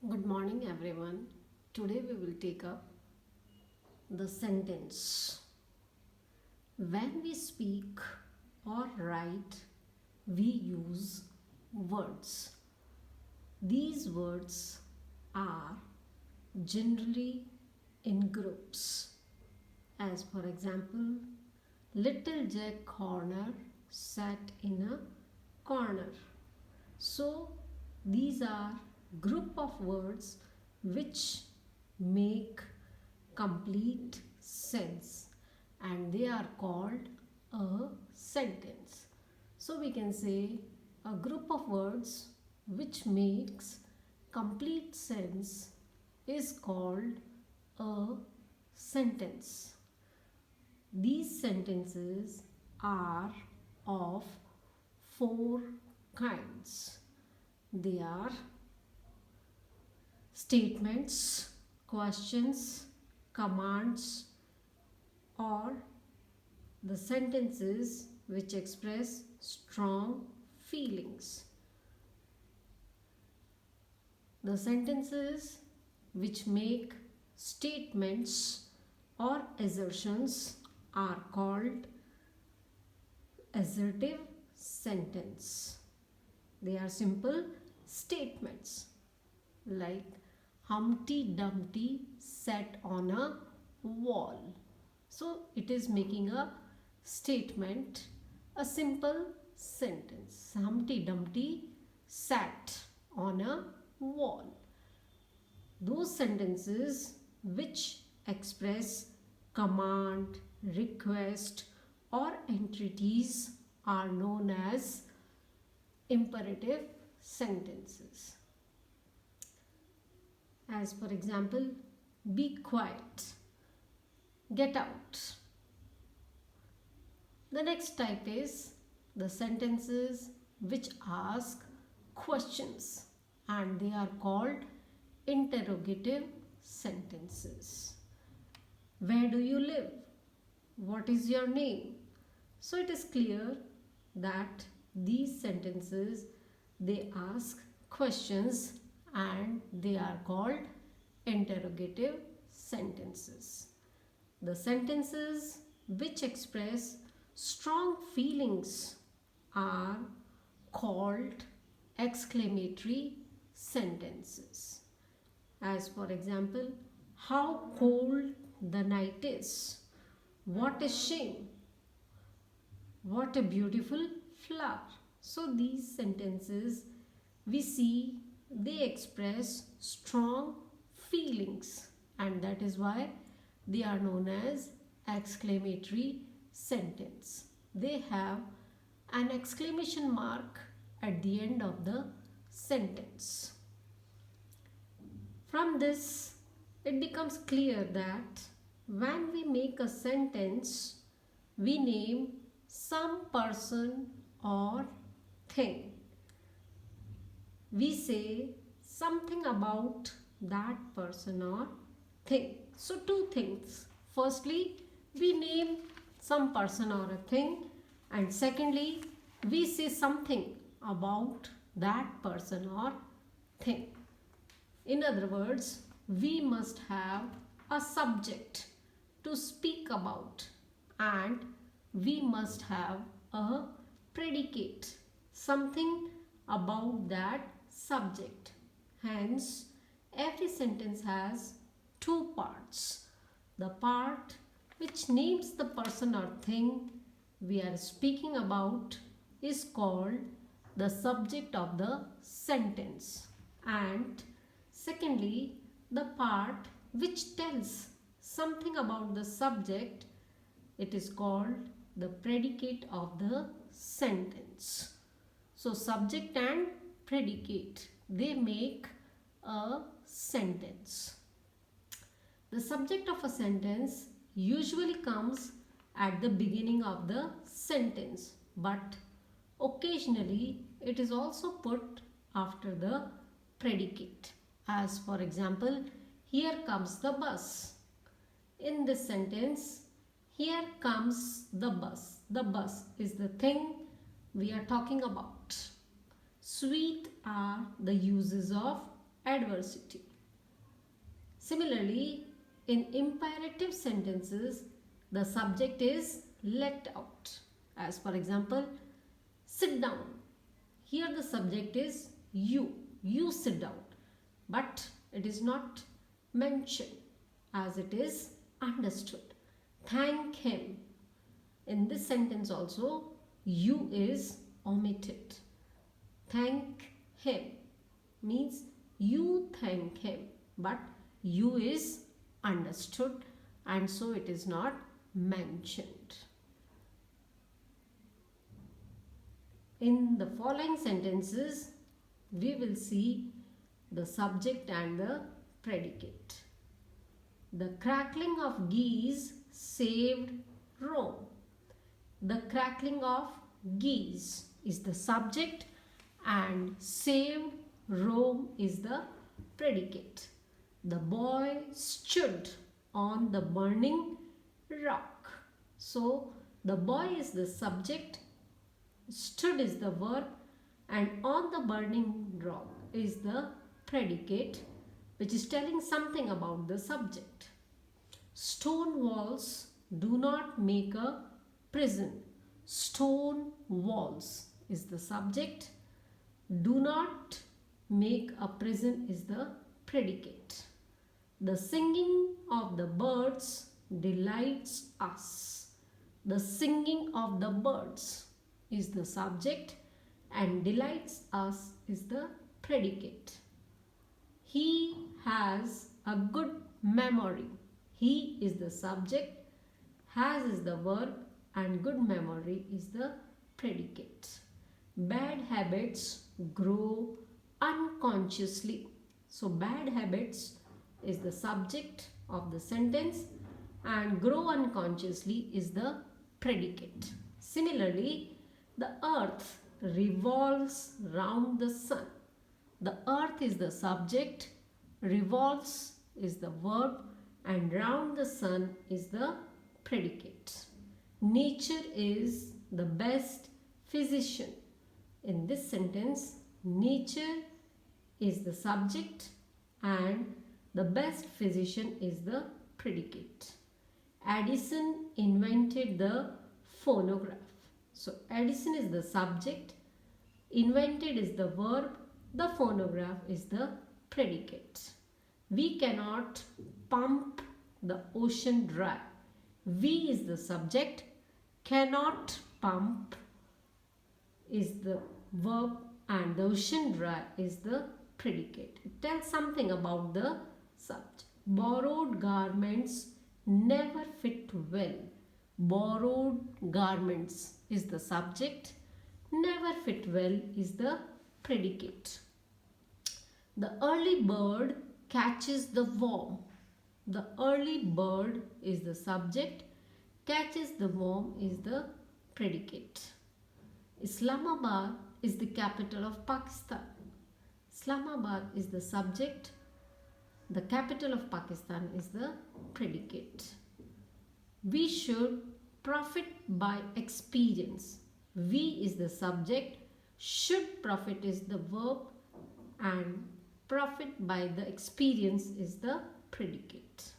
Good morning, everyone. Today we will take up the sentence. When we speak or write, we use words. These words are generally in groups. As for example, Little Jack Horner sat in a corner. So these are group of words which make complete sense and they are called a sentence. So we can say a group of words which makes complete sense is called a sentence. These sentences are of four kinds. They are statements, questions, commands, or the sentences which express strong feelings. The sentences which make statements or assertions are called assertive sentence. They are simple statements like Humpty Dumpty sat on a wall. So it is making a statement, a simple sentence. Humpty Dumpty sat on a wall. Those sentences which express command, request, or entreaties are known as imperative sentences. As for example, be quiet, get out. The next type is the sentences which ask questions and they are called interrogative sentences. Where do you live? What is your name? So it is clear that these sentences they ask questions and they are called interrogative sentences. The sentences which express strong feelings are called exclamatory sentences. As for example, how cold the night is. What a shame. What a beautiful flower. So these sentences we see they express strong feelings and that is why they are known as exclamatory sentence. They have an exclamation mark at the end of the sentence. From this, it becomes clear that when we make a sentence, we name some person or thing. We say something about that person or thing. So two things. Firstly, we name some person or a thing and secondly, we say something about that person or thing. In other words, we must have a subject to speak about and we must have a predicate, something about that subject. Hence, every sentence has two parts. The part which names the person or thing we are speaking about is called the subject of the sentence. And secondly, the part which tells something about the subject, it is called the predicate of the sentence. So subject and predicate, they make a sentence. The subject of a sentence usually comes at the beginning of the sentence, but occasionally it is also put after the predicate. As for example, here comes the bus. In this sentence, here comes the bus. The bus is the thing we are talking about. Sweet are the uses of adversity. Similarly, in imperative sentences, the subject is let out. As for example, sit down. Here the subject is you. You sit down. But it is not mentioned as it is understood. Thank him. In this sentence also, you is omitted. Thank him means you thank him, but you is understood and so it is not mentioned. In the following sentences, we will see the subject and the predicate. The crackling of geese saved Rome. The crackling of geese is the subject and saved Rome is the predicate. The boy stood on the burning rock. So the boy is the subject, stood is the verb, and on the burning rock is the predicate, which is telling something about the subject. Stone walls do not make a prison. Stone walls is the subject. Do not make a prison is the predicate. The singing of the birds delights us. The singing of the birds is the subject and delights us is the predicate. He has a good memory. He is the subject, has is the verb and good memory is the predicate. Bad habits grow unconsciously. So bad habits is the subject of the sentence and grow unconsciously is the predicate. Similarly, the earth revolves round the sun. The earth is the subject, revolves is the verb and round the sun is the predicate. Nature is the best physician. In this sentence, nature is the subject and the best physician is the predicate. Edison invented the phonograph. So Edison is the subject, invented is the verb, the phonograph is the predicate. We cannot pump the ocean dry. We is the subject, cannot pump is the verb and the ocean dry is the predicate. It tells something about the subject. Borrowed garments never fit well. Borrowed garments is the subject, never fit well is the predicate. The early bird catches the worm. The early bird is the subject, catches the worm is the predicate. Islamabad is the capital of Pakistan. Islamabad is the subject, the capital of Pakistan is the predicate. We should profit by experience. We is the subject, should profit is the verb and profit by the experience is the predicate.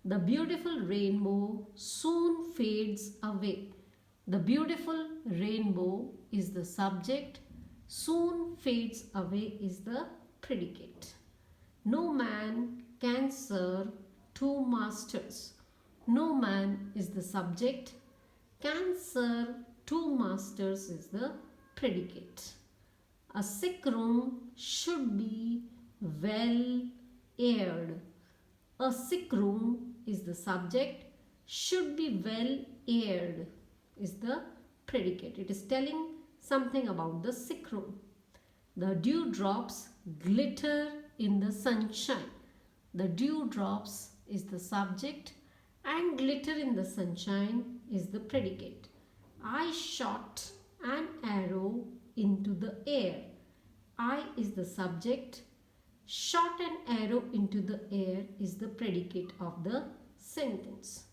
The beautiful rainbow soon fades away. The beautiful rainbow is the subject, soon fades away is the predicate. No man can serve two masters. No man is the subject, can serve two masters is the predicate. A sick room should be well aired. A sick room is the subject, should be well aired is the predicate. It is telling something about the sick room. The dewdrops glitter in the sunshine. The dewdrops is the subject and glitter in the sunshine is the predicate. I shot an arrow into the air. I is the subject, shot an arrow into the air is the predicate of the sentence.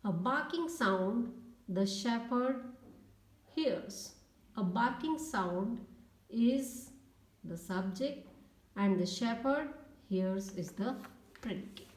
A barking sound the shepherd hears. A barking sound is the subject and the shepherd hears is the predicate.